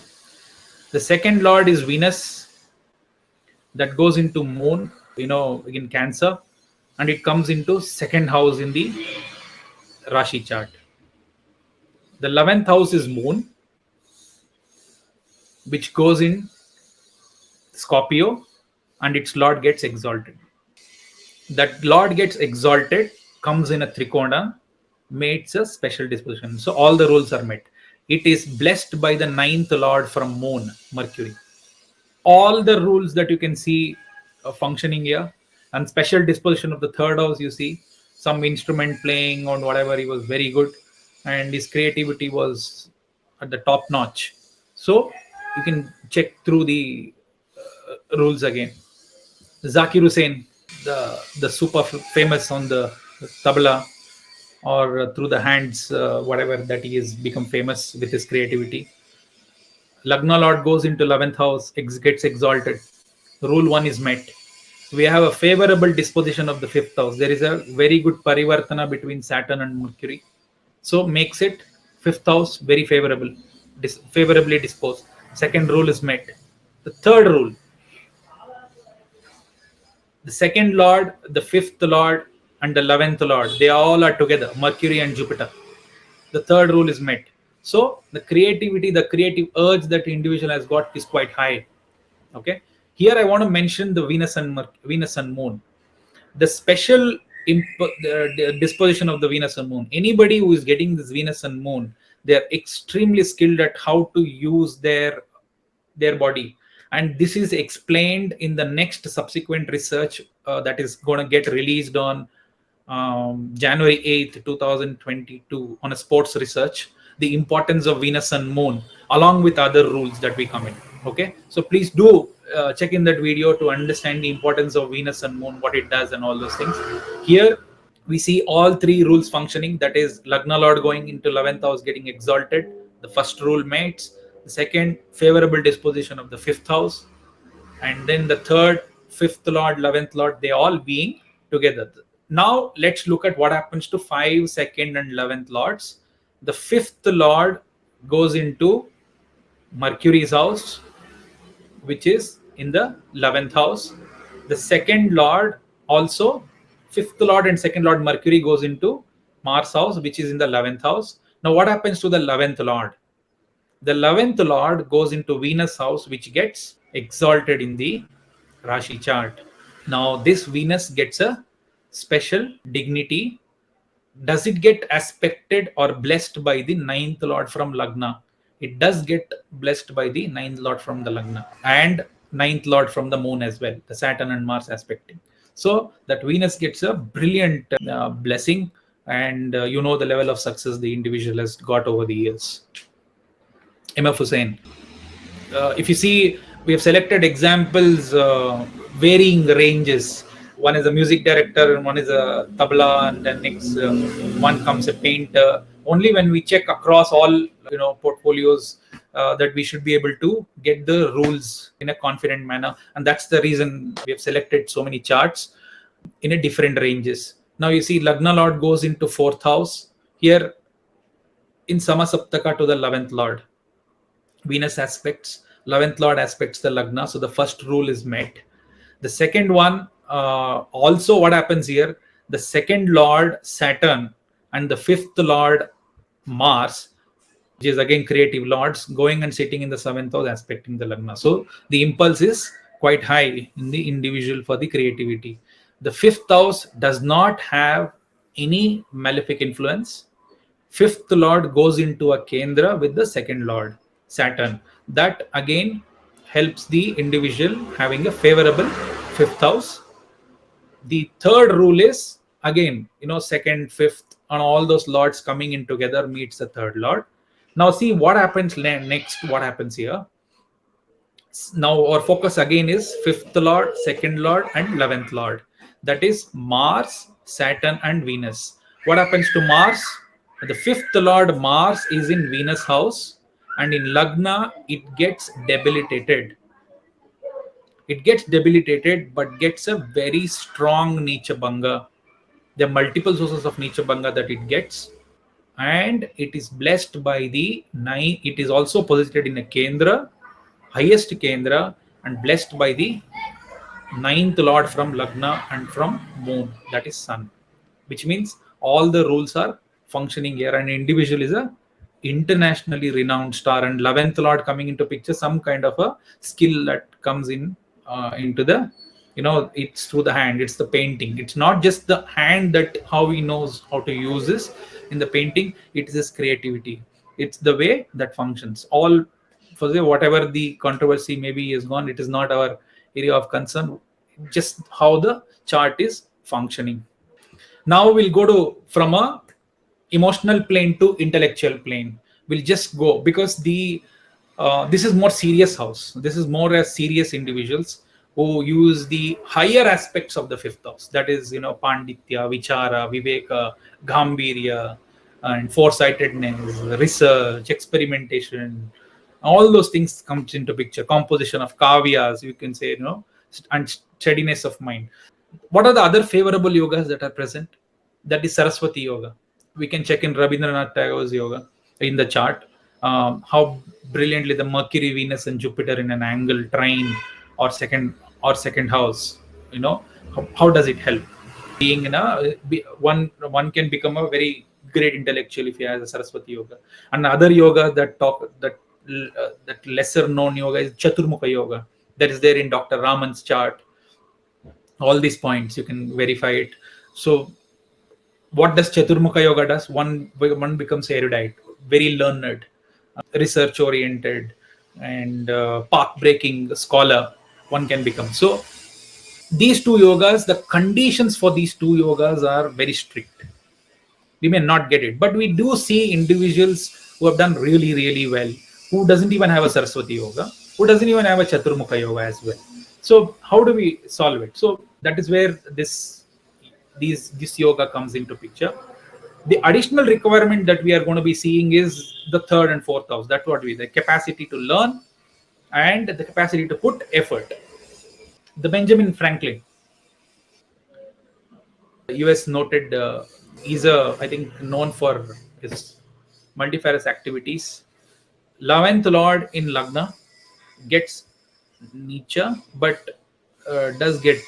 The 2nd Lord is Venus, that goes into Moon, in Cancer, and it comes into second house in the Rashi chart. The 11th house is Moon, which goes in Scorpio, and its Lord gets exalted. That Lord gets exalted, comes in a Trikona, makes a special disposition. So all the rules are met. it is blessed by the ninth lord from moon, Mercury. All the rules that you can see functioning here, and special disposition of the third house, you see some instrument playing or whatever, he was very good, and his creativity was at the top notch. So you can check through the rules again. Zakir Hussain, the super famous on the tabla, or through the hands, whatever that he has become famous with his creativity. Lagna Lord goes into 11th house, gets exalted. Rule 1 is met. We have a favorable disposition of the 5th house. There is a very good parivartana between Saturn and Mercury. So makes it 5th house very favorable, favorably disposed. Second rule is met. The third rule, the second lord, the 5th lord, and the 11th lord, they all are together, Mercury and Jupiter. The third rule is met. So the creativity, the creative urge that the individual has got is quite high. Okay, here I want to mention the Venus and Moon, the special the disposition of the Venus and Moon. Anybody who is getting this Venus and Moon, they are extremely skilled at how to use their body, and this is explained in the next subsequent research that is going to get released on January 8th 2022 on a sports research, the importance of Venus and Moon along with other rules that we come in. Okay, so please do check in that video to understand the importance of Venus and Moon, what it does and all those things. Here we see all three rules functioning, that is Lagna Lord going into 11th house getting exalted, the first rule mates, the second favorable disposition of the 5th house, and then the third, 5th lord, 11th lord, they all being together. Now let's look at what happens to 5, 2nd and 11th lords. The 5th lord goes into Mercury's house, which is in the 11th house. The second lord also, 5th lord and 2nd lord Mercury goes into Mars house, which is in the 11th house. Now what happens to the 11th lord? The 11th lord goes into Venus house, which gets exalted in the Rashi chart. Now this Venus gets a special dignity. Does it get aspected or blessed by the 9th lord from Lagna? It does get blessed by the 9th lord from the Lagna and 9th lord from the moon as well, the Saturn and Mars aspecting. So that Venus gets a brilliant blessing, and you know the level of success the individual has got over the years. MF Hussain. If you see, we have selected examples, varying ranges. One is a music director, and one is a tabla, and then next one comes a painter. Only when we check across all portfolios that we should be able to get the rules in a confident manner, and that's the reason we have selected so many charts in a different ranges. Now you see, Lagna Lord goes into 4th house here in Samasaptaka to the 11th Lord. Venus aspects, 11th Lord aspects the Lagna, so the first rule is met. The second one, also what happens here, the second Lord Saturn and the 5th Lord Mars, which is again creative lords, going and sitting in the 7th house aspecting the Lagna. So the impulse is quite high in the individual for the creativity. The 5th house does not have any malefic influence. 5th Lord goes into a Kendra with the 2nd Lord Saturn. That again helps the individual having a favorable 5th house. The third rule is again, 2nd, 5th, and all those lords coming in together meets the 3rd Lord. Now see what happens next. What happens here? Now our focus again is 5th Lord, 2nd Lord, and 11th Lord. That is Mars, Saturn, and Venus. What happens to Mars? The 5th Lord Mars is in Venus house, and in Lagna it gets debilitated. It gets debilitated, but gets a very strong Nicha Bhanga. There are multiple sources of Nicha Bhanga that it gets, and it is blessed by the 9. It is also posited in a Kendra, highest Kendra, and blessed by the 9th Lord from Lagna and from Moon, that is Sun, which means all the rules are functioning here. An individual is a internationally renowned star, and 11th Lord coming into picture, some kind of a skill that comes in into the, it's through the hand, it's the painting. It's not just the hand that how he knows how to use this in the painting, it is his creativity. It's the way that functions. All for say whatever the controversy maybe is gone, it is not our area of concern. Just how the chart is functioning. Now we'll go to from a emotional plane to intellectual plane. We'll just go because the this is more serious house. This is more as serious individuals who use the higher aspects of the fifth house. That is, panditya, vichara, viveka, gambhirya, and foresightedness, research, experimentation. All those things comes into picture. Composition of kavyas, you can say, and steadiness of mind. What are the other favorable yogas that are present? That is Saraswati yoga. We can check in Rabindranath Tagore's yoga in the chart, how brilliantly the Mercury, Venus, and Jupiter in an angle trine or second house. How does it help? Being in a one can become a very great intellectual if he has a Saraswati yoga. And other yoga that lesser known yoga is Chaturmukha yoga. That is there in Dr. Raman's chart. All these points you can verify it. So what does Chaturmukha yoga does? One becomes erudite, very learned, research oriented, and path breaking scholar. One can become. So these two yogas, the conditions for these two yogas are very strict. We may not get it, but we do see individuals who have done really, really well, who doesn't even have a Saraswati yoga, who doesn't even have a Chaturmukha yoga as well. So how do we solve it? So that is where this yoga comes into picture. The additional requirement that we are going to be seeing is the third and fourth house. That's what the capacity to learn and the capacity to put effort. The Benjamin Franklin, US noted, is I think known for his multifarious activities. 11th Lord in Lagna gets Nietzsche, but does get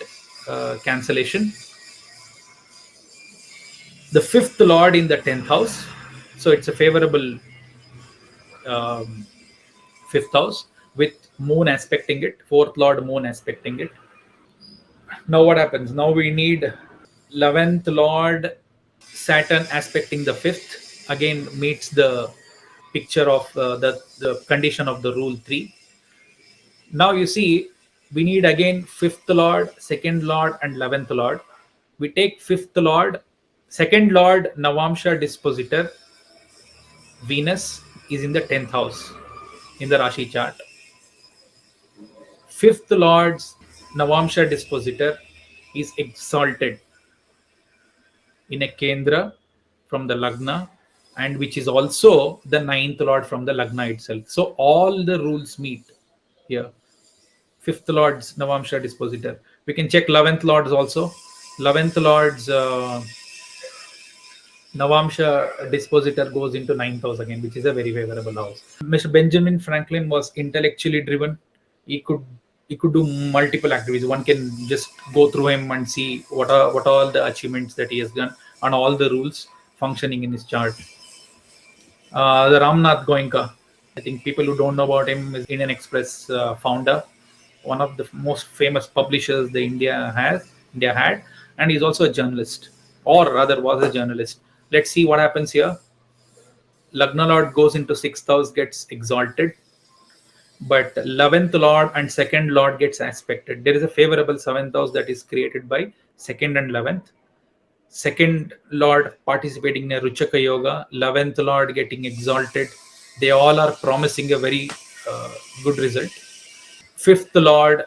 cancellation. The 5th Lord in the 10th house, so it's a favorable 5th house with Moon aspecting it, 4th Lord Moon aspecting it. Now what happens? Now we need 11th Lord Saturn aspecting the 5th, again meets the picture of the condition of the rule 3. Now you see, we need again 5th Lord, 2nd Lord, and 11th Lord. We take 5th Lord, 2nd Lord, Navamsha dispositor, Venus is in the 10th house in the Rashi chart. 5th Lord's Navamsha dispositor is exalted in a Kendra from the Lagna, and which is also the 9th Lord from the Lagna itself. So all the rules meet here. 5th Lord's Navamsha dispositor. We can check 11th Lord's also. 11th Lord's Navamsha dispositor goes into 9th house again, which is a very favorable house. Mr. Benjamin Franklin was intellectually driven. He could do multiple activities. One can just go through him and see what are all the achievements that he has done and all the rules functioning in his chart. The Ramnath Goenka, I think people who don't know about him, is Indian Express founder, one of the most famous publishers India had, and he's also a journalist, or rather was a journalist. Let's see what happens here. Lagna Lord goes into 6th house, gets exalted, but 11th Lord and 2nd Lord gets aspected. There is a favorable 7th house that is created by 2nd and 11th. 2nd Lord participating in a Ruchaka Yoga, 11th Lord getting exalted. They all are promising a very good result. 5th Lord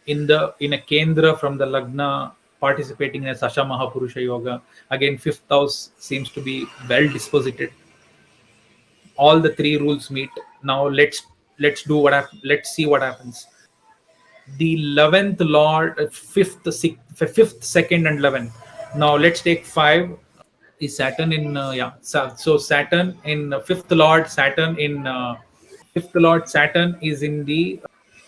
in a Kendra from the Lagna participating in a Sasha Mahapurusha Yoga. Again, 5th house seems to be well disposited. All the three rules meet. Now let's let's see what happens. The 11th Lord, 5th, 2nd, and 11th. Now let's take 5. Is Saturn in so Saturn in 5th Lord, Saturn in 5th Lord, Saturn is in the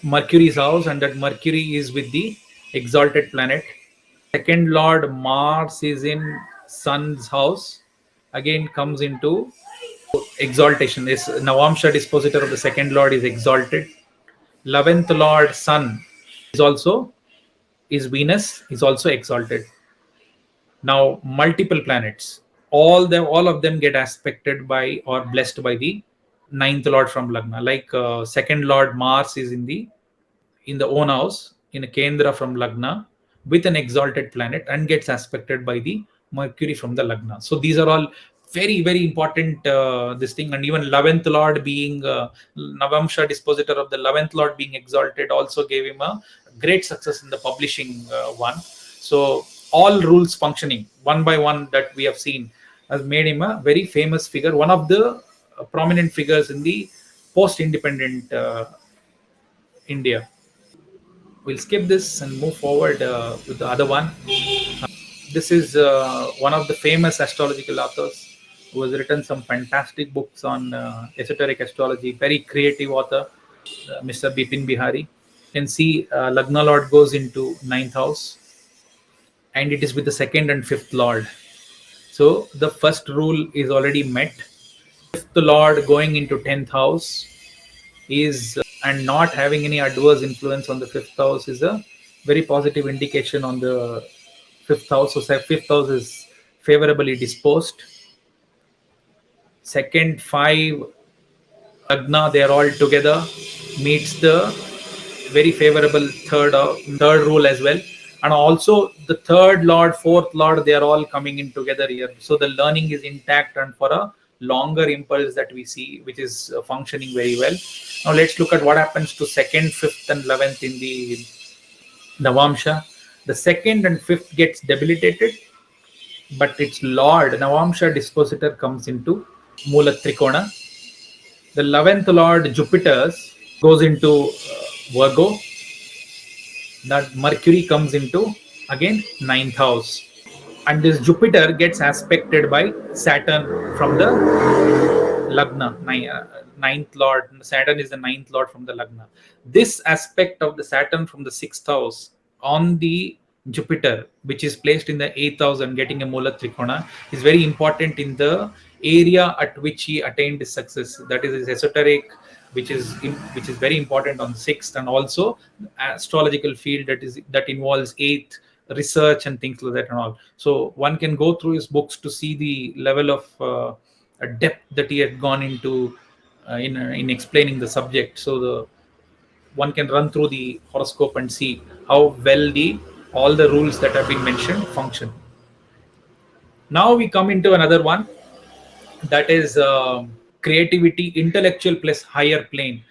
Mercury's house, and that Mercury is with the exalted planet. 2nd Lord Mars is in Sun's house, again comes into exaltation. This Navamsha dispositor of the 2nd Lord is exalted. 11th Lord Sun is Venus, is also exalted. Now multiple planets, all of them get aspected by or blessed by the ninth lord from Lagna. Like second lord Mars is in the own house in a Kendra from Lagna with an exalted planet and gets aspected by the Mercury from the Lagna. So these are all very, very important this thing. And even 11th Lord being Navamsha dispositor of the 11th Lord being exalted also gave him a great success in the publishing one. So all rules functioning one by one that we have seen has made him a very famous figure, one of the prominent figures in the post-independent India. We'll skip this and move forward with the other one. This is one of the famous astrological authors who has written some fantastic books on esoteric astrology. Very creative author, Mr. Bipin Bihari. You can see Lagna Lord goes into ninth house, and it is with the second and fifth Lord. So the first rule is already met. Fifth Lord going into 10th house is and not having any adverse influence on the fifth house is a very positive indication on the fifth house. So fifth house is favorably disposed. Second five Lagna, they are all together, meets the very favorable third rule as well. And also the third lord, fourth lord, they are all coming in together here. So the learning is intact and for a longer impulse that we see, which is functioning very well. Now let's look at what happens to second, fifth, and 11th in the Navamsha. The second and fifth gets debilitated, but its lord Navamsha dispositor comes into Mula Trikona. The 11th lord Jupiter's goes into Virgo. That Mercury comes into again ninth house, and this Jupiter gets aspected by Saturn from the Lagna. Ninth lord Saturn is the ninth lord from the Lagna. This aspect of the Saturn from the sixth house on the Jupiter, which is placed in the eighth house and getting a Mula Trikona, is very important in the area at which he attained his success. That is his esoteric, which is very important on sixth, and also astrological field that involves eighth research and things like that and all. So one can go through his books to see the level of depth that he had gone into in explaining the subject. So the one can run through the horoscope and see how well the all the rules that have been mentioned function. Now we come into another one, that is creativity, intellectual plus higher plane.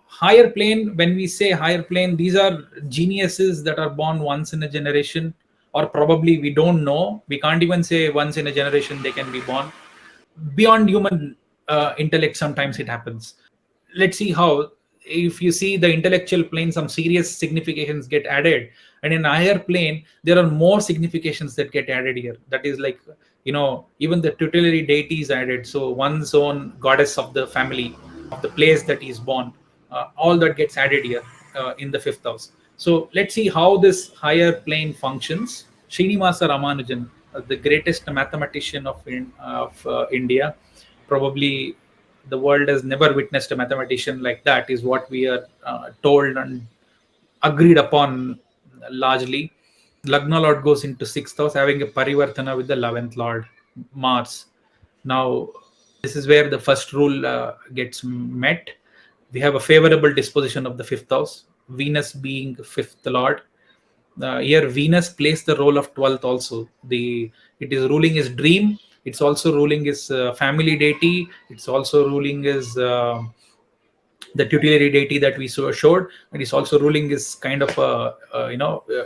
Higher plane, when we say higher plane, these are geniuses that are born once in a generation, or probably we don't know, we can't even say once in a generation they can be born. Beyond human intellect, sometimes it happens. Let's see how, if you see the intellectual plane, some serious significations get added, and in a higher plane there are more significations that get added here. That is like, even the tutelary deity is added, so one's own goddess of the family, of the place that is born, all that gets added here in the fifth house. So let's see how this higher plane functions. Srinivasa Ramanujan, the greatest mathematician of India, probably the world has never witnessed a mathematician like that, is what we are told and agreed upon largely. Lagna Lord goes into sixth house, having a parivartana with the 11th Lord Mars. Now this is where the first rule gets met. We have a favorable disposition of the fifth house, Venus being fifth Lord. Here Venus plays the role of 12th also. It is ruling his dream, it's also ruling his family deity, it's also ruling his the tutelary deity that we showed, and he's also ruling his kind of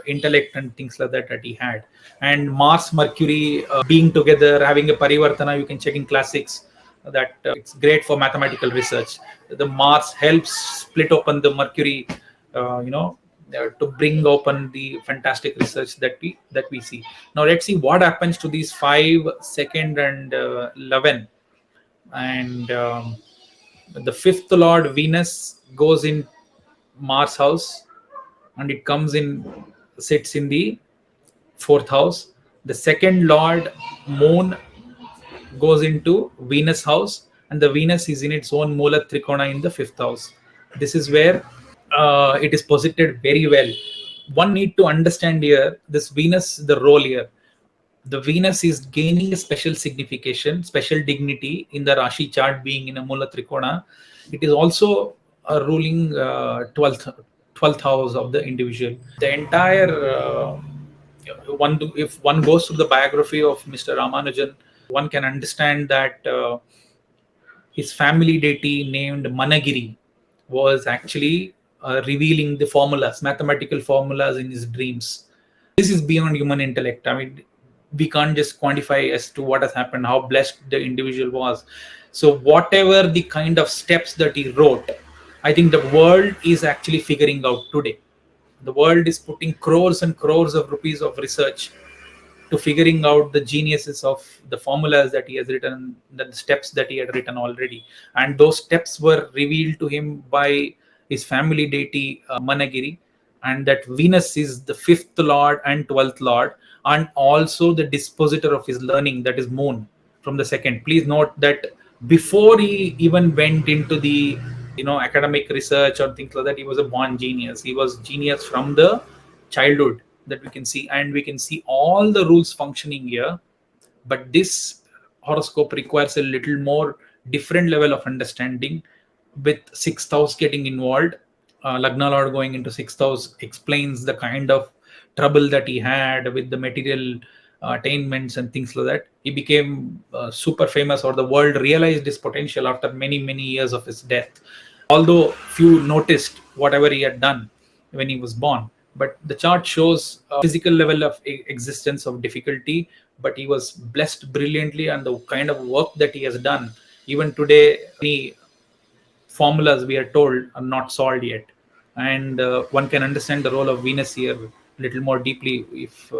intellect and things like that he had. And Mars Mercury being together, having a parivartana, you can check in classics that it's great for mathematical research. The Mars helps split open the Mercury, to bring open the fantastic research that we see. Now let's see what happens to these 5, 2nd, and 11. And the fifth Lord Venus goes in Mars house, and it sits in the fourth house. The second Lord Moon goes into Venus house, and the Venus is in its own Mula Trikona in the fifth house. This is where it is posited very well. One need to understand here this Venus, the role here. the Venus is gaining a special signification, special dignity in the Rashi chart being in a Mula Trikona. It is also a ruling 12th house of the individual. The entire if one goes through the biography of Mr. Ramanujan, one can understand that his family deity named Managiri was actually revealing the formulas, mathematical formulas in his dreams. This is beyond human intellect. I mean, we can't just quantify as to what has happened, how blessed the individual was. So, whatever the kind of steps that he wrote, I think the world is actually figuring out today. The world is putting crores and crores of rupees of research to figuring out the geniuses of the formulas that he has written, the steps that he had written already. And those steps were revealed to him by his family deity, Managiri. And that Venus is the fifth lord and 12th lord, and also the dispositor of his learning, that is Moon from the second. Please note that before he even went into the academic research or things like that, he was a born genius. He was genius from the childhood, that we can see, and we can see all the rules functioning here. But this horoscope requires a little more different level of understanding, with sixth house getting involved. Lagna lord going into sixth house explains the kind of trouble that he had with the material attainments and things like that. He became super famous, or the world realized his potential after many years of his death, although few noticed whatever he had done when he was born. But the chart shows a physical level of existence of difficulty, but he was blessed brilliantly, and the kind of work that he has done, even today, many formulas we are told are not solved yet. And one can understand the role of Venus here a little more deeply if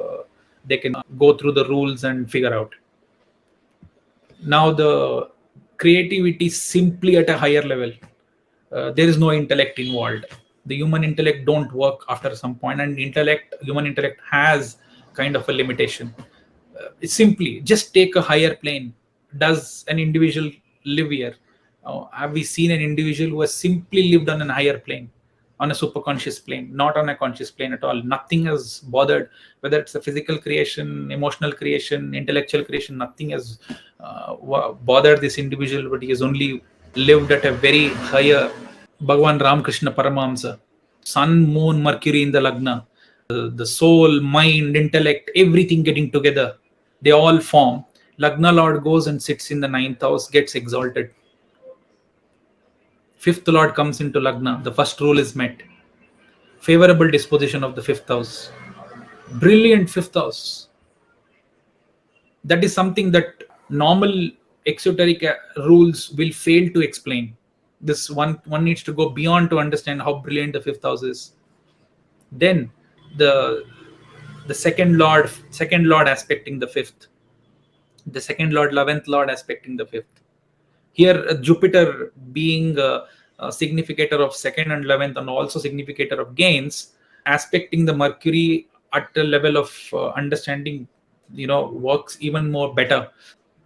they can go through the rules and figure out. Now the creativity simply at a higher level. There is no intellect involved. The human intellect don't work after some point, and human intellect has kind of a limitation. It's simply just take a higher plane. Does an individual live here? Have we seen an individual who has simply lived on an higher plane, on a superconscious plane, not on a conscious plane at all? Nothing has bothered, whether it's a physical creation, emotional creation, intellectual creation. Nothing has bothered this individual, but he has only lived at a very higher. Bhagavan Ramakrishna Paramahamsa, Sun, Moon, Mercury in the Lagna, the soul, mind, intellect, everything getting together, they all form. Lagna Lord goes and sits in the ninth house, gets exalted. Fifth Lord comes into Lagna, the first rule is met. Favorable disposition of the fifth house. Brilliant fifth house. That is something that normal exoteric rules will fail to explain. This one needs to go beyond to understand how brilliant the fifth house is. Then the second lord aspecting the fifth, the second lord 11th lord aspecting the fifth. Here Jupiter being a significator of second and 11th, and also significator of gains, aspecting the Mercury at the level of understanding, works even more better.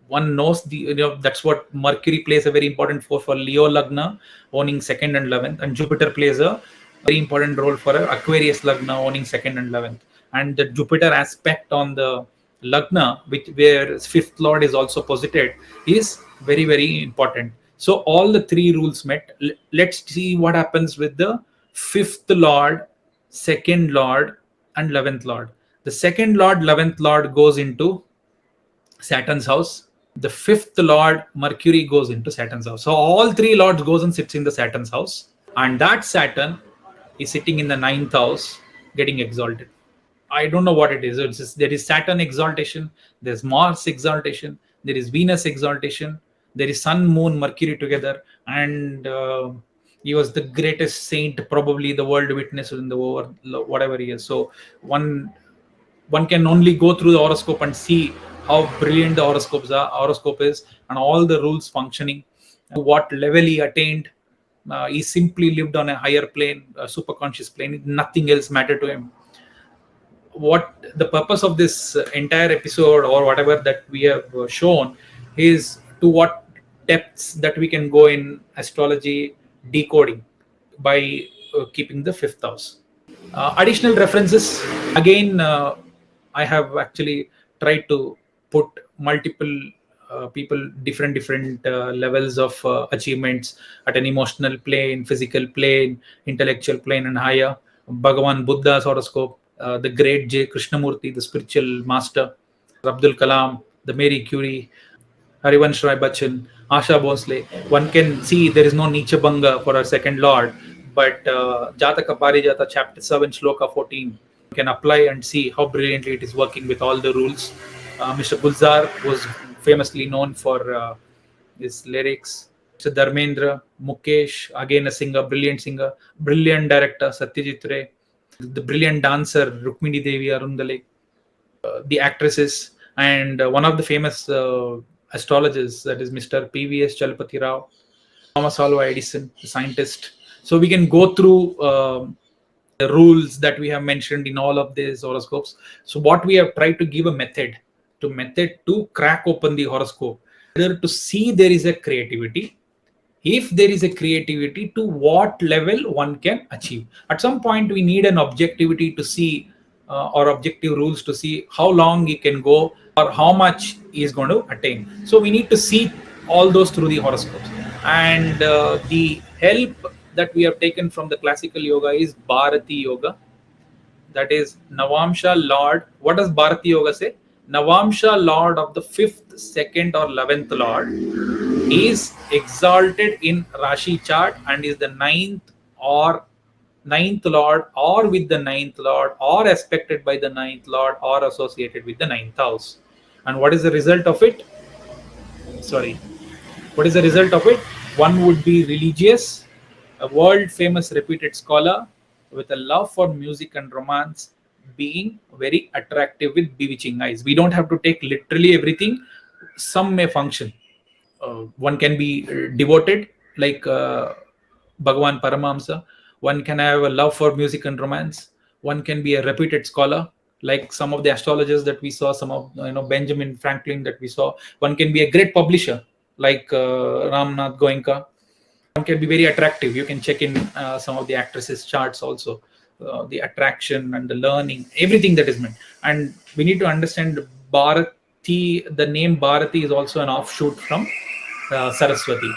One knows that's what Mercury plays a very important for Leo Lagna owning second and 11th, and Jupiter plays a very important role for Aquarius Lagna owning second and 11th. And the Jupiter aspect on the Lagna, where fifth lord is also posited, is very important. So all the three rules met. Let's see what happens with the fifth lord, second lord, and 11th lord. The second lord, 11th lord goes into Saturn's house. The fifth lord, Mercury, goes into Saturn's house. So all three lords goes and sits in the Saturn's house, and that Saturn is sitting in the ninth house, getting exalted. I don't know what it is. It's just, there is Saturn exaltation, there's Mars exaltation, there is Venus exaltation, there is Sun, Moon, Mercury together, and he was the greatest saint probably the world witnessed in the over whatever he is. So one can only go through the horoscope and see how brilliant the horoscope is, and all the rules functioning, what level he attained. He simply lived on a higher plane, a super conscious plane. Nothing else mattered to him. What the purpose of this entire episode, or whatever that we have shown, is to what depths that we can go in astrology decoding by keeping the fifth house. Additional references, again, I have actually tried to put multiple people, different levels of achievements at an emotional plane, physical plane, intellectual plane, and higher. Bhagavan Buddha's horoscope, the great J. Krishnamurti, the spiritual master, Abdul Kalam, the Mary Curie, Harivansh Rai Bachchan, Asha Bhosle. One can see there is no Nietzsche Banga for our second lord, but Jataka Parijata, chapter 7, Shloka 14, can apply and see how brilliantly it is working with all the rules. Mr. Gulzar was famously known for his lyrics. Mr. Dharmendra, Mukesh, again a singer, brilliant director, Satyajit Ray, the brilliant dancer, Rukmini Devi Arundale, the actresses, and one of the famous astrologers, that is Mr. PVS Chalapati Rao, Thomas Alva Edison, the scientist. So we can go through the rules that we have mentioned in all of these horoscopes. So what we have tried to give a method to crack open the horoscope, whether to see there is a creativity, if there is a creativity, to what level one can achieve. At some point we need an objectivity to see, or objective rules to see how long he can go or how much he is going to attain. So we need to see all those through the horoscopes. And the help that we have taken from the classical yoga is Bharati Yoga, that is Navamsha Lord. What does Bharati Yoga say? Navamsha Lord of the 5th, 2nd, or 11th Lord is exalted in Rashi chart and is the ninth Lord, or with the ninth Lord, or aspected by the ninth Lord, or associated with the ninth house. And what is the result of it? What is the result of it? One would be religious, a world famous reputed scholar with a love for music and romance, being very attractive with bewitching eyes. We don't have to take literally everything, some may function. One can be devoted, like Bhagavan Paramahamsa. One can have a love for music and romance. One can be a reputed scholar, like some of the astrologers that we saw, some of Benjamin Franklin that we saw. One can be a great publisher, like Ramnath Goenka. One can be very attractive. You can check in some of the actresses' charts also. The attraction and the learning, everything that is meant. And we need to understand Bharati, the name Bharati is also an offshoot from Saraswati.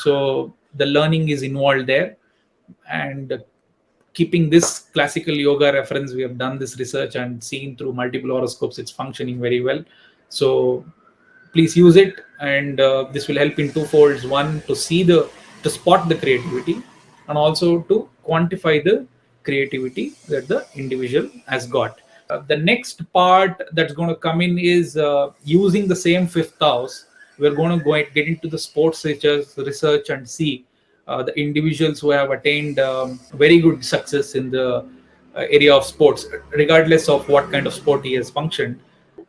So the learning is involved there. And keeping this classical yoga reference, we have done this research and seen through multiple horoscopes, it's functioning very well. So please use it, and this will help in two folds. One, to spot the creativity, and also to quantify the creativity that the individual has got. The next part that's going to come in is using the same 5th house. We're going to get into the sports research and see the individuals who have attained very good success in the area of sports, regardless of what kind of sport he has functioned.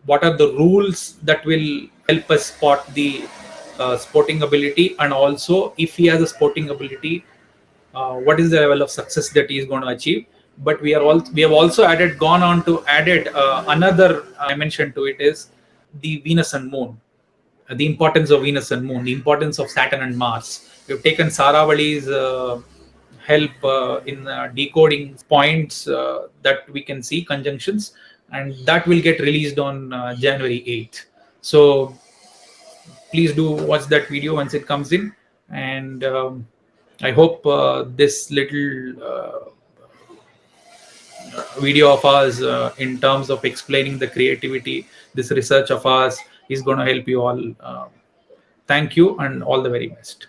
What are the rules that will help us spot the sporting ability, and also if he has a sporting ability, what is the level of success that he is going to achieve. But we have also gone on to added another dimension to it, is the Venus and Moon, the importance of Venus and Moon, the importance of Saturn and Mars. We've taken Saravali's help in decoding points that we can see, conjunctions, and that will get released on January 8th. So please do watch that video once it comes in. And I hope this little video of ours in terms of explaining the creativity, this research of ours, is going to help you all. Thank you and all the very best.